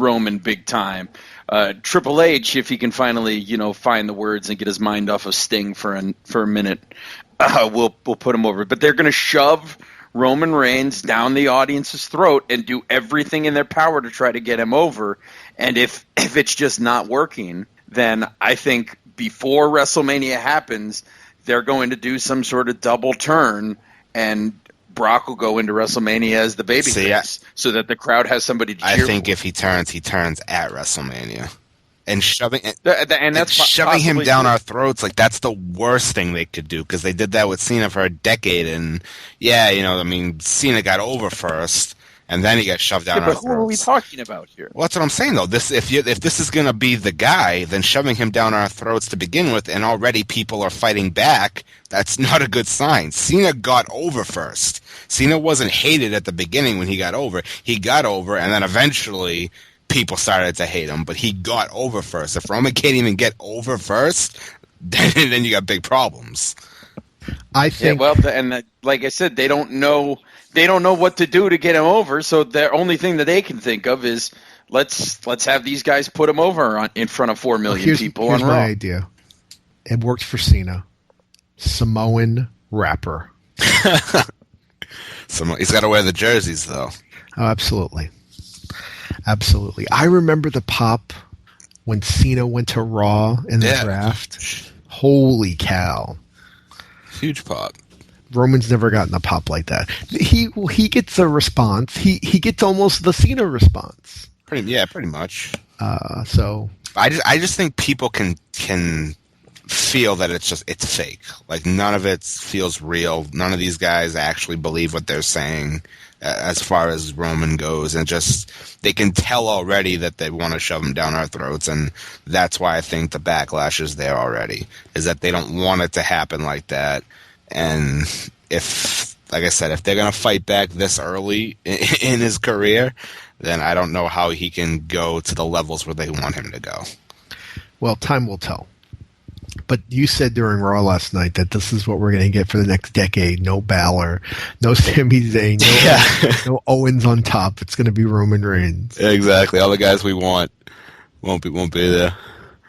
Roman big time. Triple H, if he can finally, find the words and get his mind off of Sting for a minute, we'll put him over. But they're going to shove Roman Reigns down the audience's throat and do everything in their power to try to get him over. And if it's just not working, then I think before WrestleMania happens, they're going to do some sort of double turn, and Brock will go into WrestleMania as the babyface, so that the crowd has somebody to cheer for. I think if he turns at WrestleMania. And shoving him down our throats, like, that's the worst thing they could do, because they did that with Cena for a decade, and Cena got over first, and then he got shoved down our throats. But who are we talking about here? Well, that's what I'm saying, though. If this is going to be the guy, then shoving him down our throats to begin with, and already people are fighting back, that's not a good sign. Cena got over first. Cena wasn't hated at the beginning when he got over. He got over, and then eventually people started to hate him, but he got over first. If Roman can't even get over first, then you got big problems. I think. Yeah, well, like I said, they don't know what to do to get him over. So the only thing that they can think of is let's have these guys put him over in front of 4 million people on Raw. Here's my idea. It worked for Cena. Samoan rapper. He's got to wear the jerseys, though. Oh, absolutely. Absolutely. I remember the pop when Cena went to Raw in the draft. Holy cow. Huge pop. Roman's never gotten a pop like that. He gets a response. He gets almost the Cena response. Pretty much. So I just think people can feel that it's fake. Like, none of it feels real. None of these guys actually believe what they're saying as far as Roman goes, and just they can tell already that they want to shove him down our throats, and that's why I think the backlash is there already, is that they don't want it to happen like that. And if, like I said, if they're going to fight back this early in his career, then I don't know how he can go to the levels where they want him to go. Well, time will tell. But you said during Raw last night that this is what we're going to get for the next decade. No Balor, no Sami Zayn, no Owens on top. It's going to be Roman Reigns. Exactly. All the guys we want won't be there.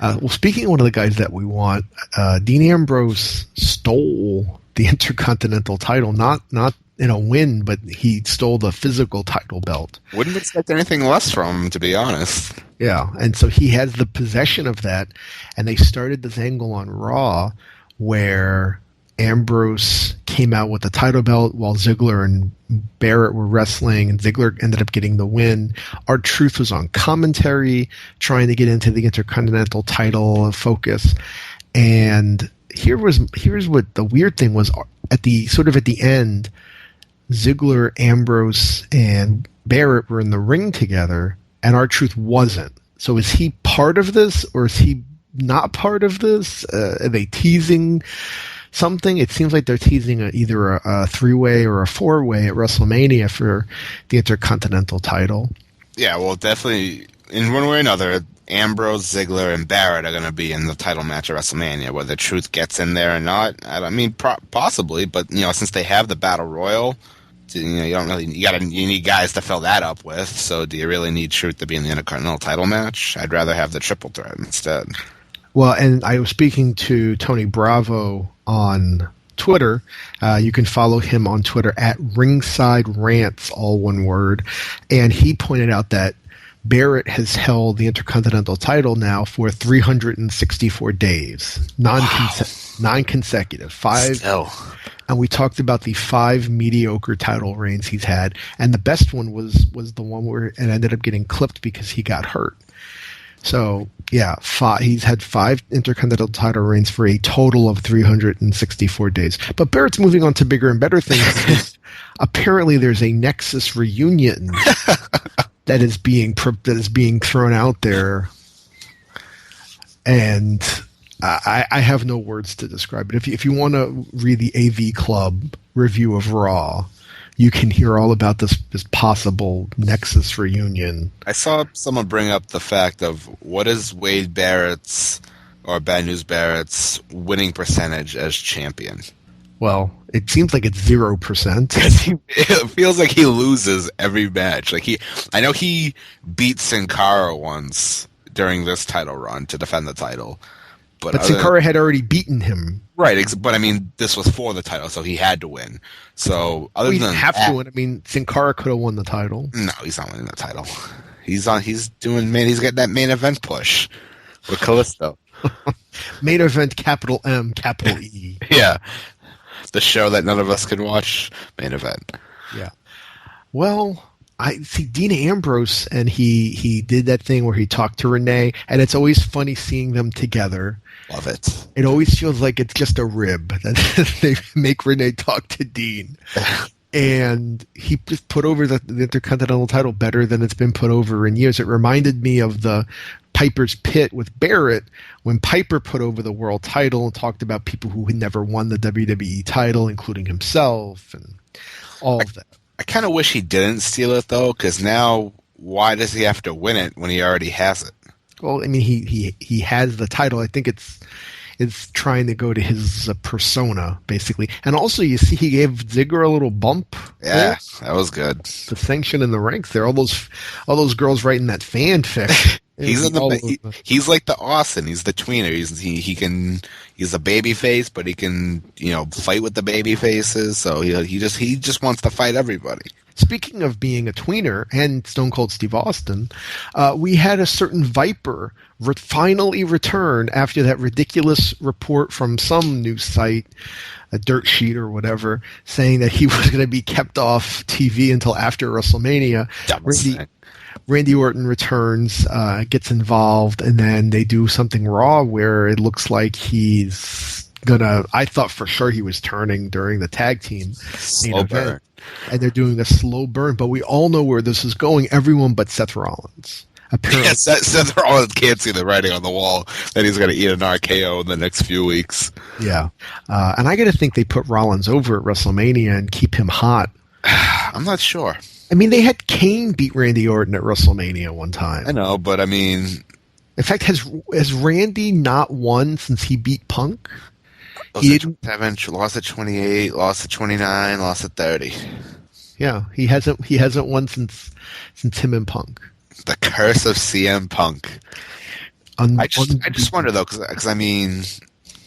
Well, speaking of one of the guys that we want, Dean Ambrose stole the Intercontinental title, not in a win, but he stole the physical title belt. Wouldn't expect anything less from him, to be honest. Yeah, and so he has the possession of that, and they started this angle on Raw where Ambrose came out with the title belt while Ziggler and Barrett were wrestling, and Ziggler ended up getting the win. R-Truth was on commentary trying to get into the Intercontinental title focus, and here's what the weird thing was. At the end, Ziggler, Ambrose, and Barrett were in the ring together, and R-Truth wasn't. So is he part of this, or is he not part of this? Are they teasing something? It seems like they're teasing either a three-way or a four-way at WrestleMania for the Intercontinental title. Yeah, well, definitely, in one way or another, Ambrose, Ziggler, and Barrett are going to be in the title match at WrestleMania. Whether Truth gets in there or not, possibly, but since they have the Battle Royal, you need guys to fill that up with. So do you really need Truth to be in the Intercontinental title match? I'd rather have the triple threat instead. Well, and I was speaking to Tony Bravo on Twitter. You can follow him on Twitter at Ringside Rants, all one word. And he pointed out that Barrett has held the Intercontinental title now for 364 days, non-consecutive. Still. And we talked about the 5 mediocre title reigns he's had, and the best one was the one where it ended up getting clipped because he got hurt. So, yeah, he's had 5 Intercontinental title reigns for a total of 364 days. But Barrett's moving on to bigger and better things because apparently there's a Nexus reunion that is being thrown out there, and I have no words to describe it. If you want to read the AV Club review of Raw, you can hear all about this possible Nexus reunion. I saw someone bring up the fact of what is Wade Barrett's or Bad News Barrett's winning percentage as champion. Well, It seems like it's 0%. It feels like he loses every match. I know he beat Sin Cara once during this title run to defend the title. But Sin Cara had already beaten him. Right, but I mean, this was for the title, so he had to win. So other he than didn't have to win. I mean, Sin Cara could have won the title. No, he's not winning the title. He's getting that main event push with Kalisto. Main event, capital M, capital E. Yeah. The show that none of us can watch, main event. Yeah. Well, I see Dean Ambrose, and he did that thing where he talked to Renee, and it's always funny seeing them together. Love it. It always feels like it's just a rib that they make Renee talk to Dean. And he just put over the Intercontinental title better than it's been put over in years. It reminded me of the Piper's Pit with Barrett, when Piper put over the world title and talked about people who had never won the WWE title, including himself and all of that. I kind of wish he didn't steal it, though, because now why does he have to win it when he already has it? Well, I mean, he has the title. I think it's trying to go to his persona, basically. And also, you see, he gave Ziggler a little bump. Yeah, that was good. The sanction in the ranks there. All those girls writing that fanfic. He's like the Austin. He's the tweener. He's a baby face, but he can fight with the baby faces. So he just wants to fight everybody. Speaking of being a tweener and Stone Cold Steve Austin, we had a certain Viper finally return after that ridiculous report from some news site, a dirt sheet or whatever, saying that he was going to be kept off TV until after WrestleMania. Randy Orton returns, gets involved, and then they do something Raw where it looks like he's gonna. I thought for sure he was turning during the tag team main event, and they're doing a slow burn. But we all know where this is going. Everyone but Seth Rollins. Apparently, yes, Seth Rollins can't see the writing on the wall that he's going to eat an RKO in the next few weeks. Yeah, and I got to think they put Rollins over at WrestleMania and keep him hot. I'm not sure. I mean, they had Kane beat Randy Orton at WrestleMania one time. I know, but I mean... In fact, has Randy not won since he beat Punk? He didn't. Lost at 28, lost at 29, lost at 30. Yeah, he hasn't won since him and Punk. The curse of CM Punk. I just wonder, though, because I mean...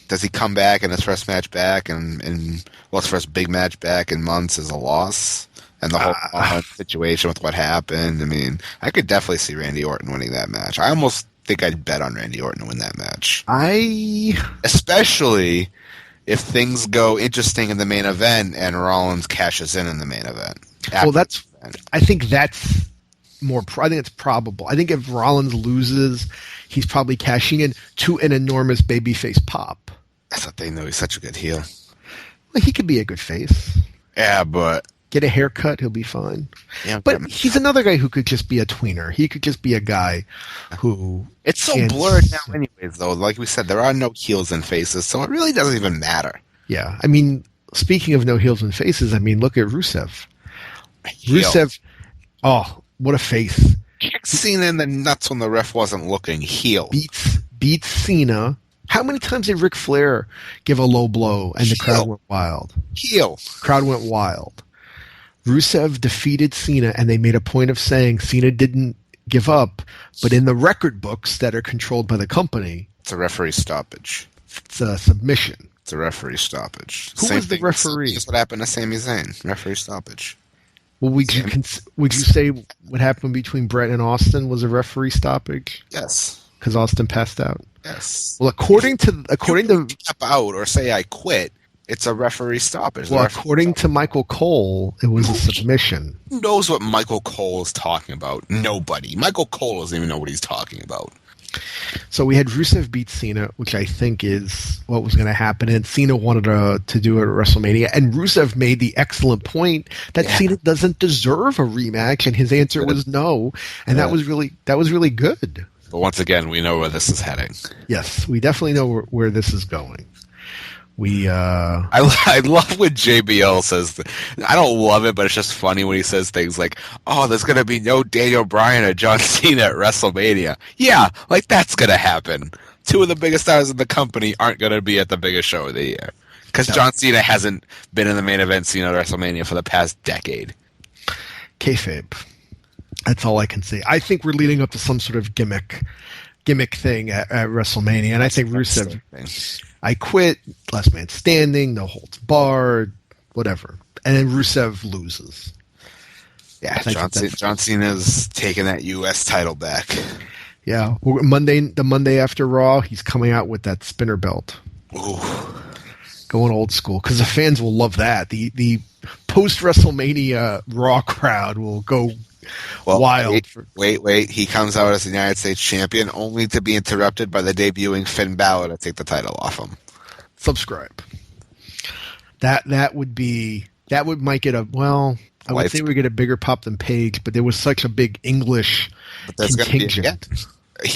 Does he come back in his first match back and his first big match back in months is a loss? And the whole situation with what happened. I mean, I could definitely see Randy Orton winning that match. I almost think I'd bet on Randy Orton to win that match. Especially if things go interesting in the main event and Rollins cashes in the main event. Well, I think that's more. I think it's probable. I think if Rollins loses, he's probably cashing in to an enormous babyface pop. That's what they know. He's such a good heel. Well, he could be a good face. Yeah, but... Get a haircut, he'll be fine. Yeah, but he's another guy who could just be a tweener. He could just be a guy who... It's so blurred now anyways, though. Like we said, there are no heels and faces, so it really doesn't even matter. Yeah, I mean, speaking of no heels and faces, I mean, look at Rusev. Rusev, what a face. Kicked Cena in the nuts when the ref wasn't looking. Heel. Beats Cena. How many times did Ric Flair give a low blow and the crowd went wild? Heel. Crowd went wild. Rusev defeated Cena, and they made a point of saying Cena didn't give up, but in the record books that are controlled by the company... It's a referee stoppage. It's a submission. It's a referee stoppage. Who was the referee? That's what happened to Sami Zayn. Referee stoppage. Well, would you say what happened between Brett and Austin was a referee stoppage? Yes. Because Austin passed out? Yes. Well, according to step out or say I quit, it's a referee stoppage. Well, according to Michael Cole, it was a submission. Who knows what Michael Cole is talking about? Nobody. Michael Cole doesn't even know what he's talking about. So we had Rusev beat Cena, which I think is what was going to happen, and Cena wanted to do it at WrestleMania, and Rusev made the excellent point that Cena doesn't deserve a rematch, and his answer was no, and that was really good. But once again, we know where this is heading. Yes, we definitely know where this is going. I love when JBL says, I don't love it, but it's just funny when he says things like, oh, there's going to be no Daniel Bryan or John Cena at WrestleMania. Yeah, like that's going to happen. Two of the biggest stars in the company aren't going to be at the biggest show of the year. Because John Cena hasn't been in the main event scene at WrestleMania for the past decade. Kayfabe. That's all I can say. I think we're leading up to some sort of gimmick thing at WrestleMania, and I think Rusev. I quit, last man standing, no holds barred, whatever, and then Rusev loses. Yeah, John Cena's taking that U.S. title back. Yeah, the Monday after Raw, he's coming out with that spinner belt. Ooh. Going old school, because the fans will love that. The post-WrestleMania Raw crowd will go wild. Wait. He comes out as the United States champion, only to be interrupted by the debuting Finn Balor to take the title off him. Subscribe. That might get I would say we get a bigger pop than Paige, but there was such a big English contingent.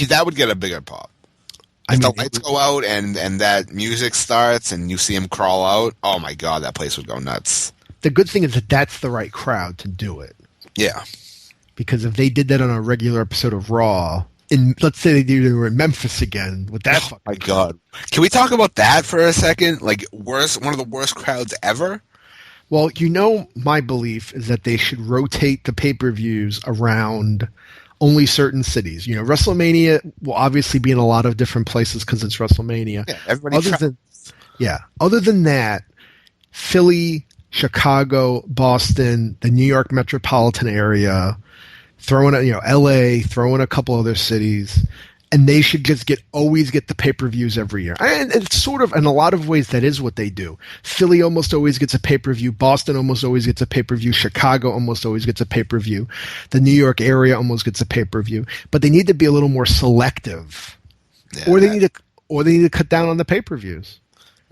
That would get a bigger pop. If the lights go out and that music starts and you see him crawl out, oh my God, that place would go nuts. The good thing is that that's the right crowd to do it. Yeah. Because if they did that on a regular episode of Raw, let's say they were in Memphis again with that. Oh my God. Can we talk about that for a second? Like, one of the worst crowds ever? Well, my belief is that they should rotate the pay-per-views around only certain cities. WrestleMania will obviously be in a lot of different places because it's WrestleMania. Yeah, everybody. Other than that, Philly, Chicago, Boston, the New York metropolitan area, throw in LA, throw in a couple other cities, and they should just always get the pay-per-views every year. And it's sort of, in a lot of ways, that is what they do. Philly almost always gets a pay-per-view. Boston almost always gets a pay-per-view. Chicago almost always gets a pay-per-view. The New York area almost gets a pay-per-view. But they need to be a little more selective, or they need to cut down on the pay-per-views.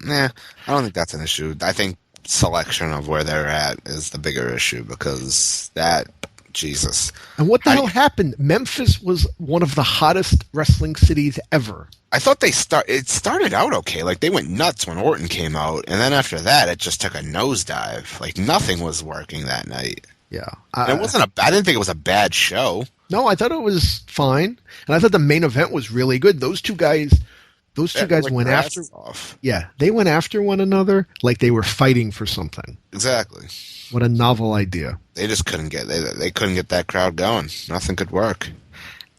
Nah, I don't think that's an issue. I think selection of where they're at is the bigger issue, because Jesus. And what the hell happened? Memphis was one of the hottest wrestling cities ever. I thought it started out okay. Like, they went nuts when Orton came out, and then after that, it just took a nosedive. Like, nothing was working that night. Yeah. I didn't think it was a bad show. No, I thought it was fine. And I thought the main event was really good. Those two guys went after. Yeah, they went after one another like they were fighting for something. Exactly. What a novel idea. They just couldn't get that crowd going. Nothing could work.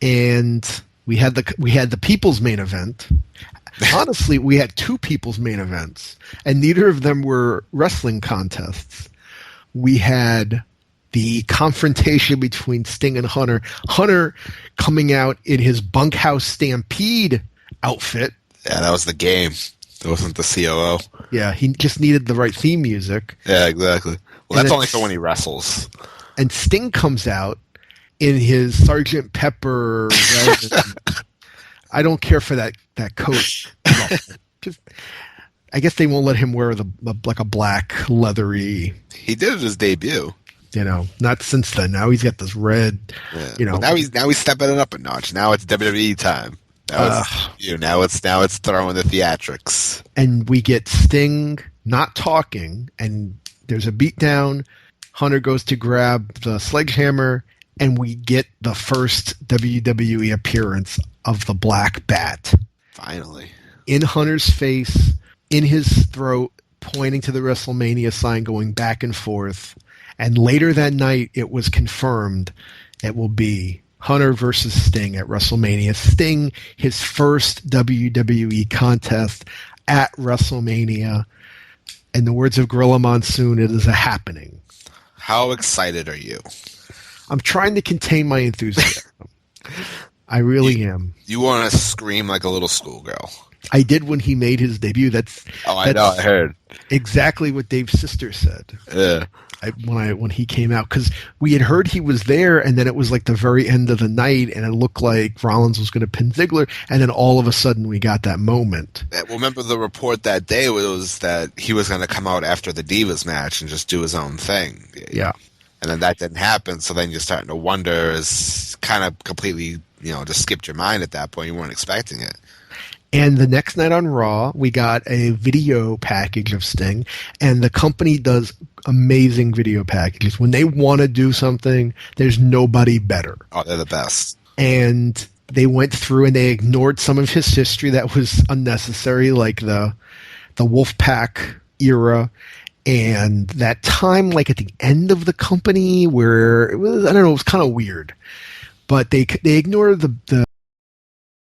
And we had the people's main event. Honestly, we had two people's main events, and neither of them were wrestling contests. We had the confrontation between Sting and Hunter. Hunter coming out in his bunkhouse stampede outfit. Yeah, that was the game. It wasn't the COO. Yeah, he just needed the right theme music. Yeah, exactly. Well, that's only for when he wrestles. And Sting comes out in his Sergeant Pepper. I don't care for that coat. I guess they won't let him wear a black leathery. He did his debut. Not since then. Now he's got this red. Yeah. Well, now he's stepping it up a notch. Now it's WWE time. Now it's throwing the theatrics. And we get Sting not talking, and there's a beatdown. Hunter goes to grab the sledgehammer, and we get the first WWE appearance of the Black Bat. Finally. In Hunter's face, in his throat, pointing to the WrestleMania sign, going back and forth. And later that night, it was confirmed it will be Hunter versus Sting at WrestleMania. Sting, his first WWE contest at WrestleMania. In the words of Gorilla Monsoon, it is a happening. How excited are you? I'm trying to contain my enthusiasm. I really am. You want to scream like a little schoolgirl. I did when he made his debut. I know. I heard exactly what Dave's sister said. Yeah. When he came out, because we had heard he was there, and then it was like the very end of the night, and it looked like Rollins was going to pin Ziggler, and then all of a sudden we got that moment. Well, remember the report that day was that he was going to come out after the Divas match and just do his own thing. Yeah. And then that didn't happen, so then you're starting to wonder, is kind of completely, just skipped your mind at that point. You weren't expecting it. And the next night on Raw, we got a video package of Sting, and the company does amazing video packages. When they want to do something, there's nobody better. Oh, they're the best. And they went through and they ignored some of his history that was unnecessary, like the Wolfpack era and that time, like at the end of the company, where it was, I don't know, it was kind of weird. But they ignore the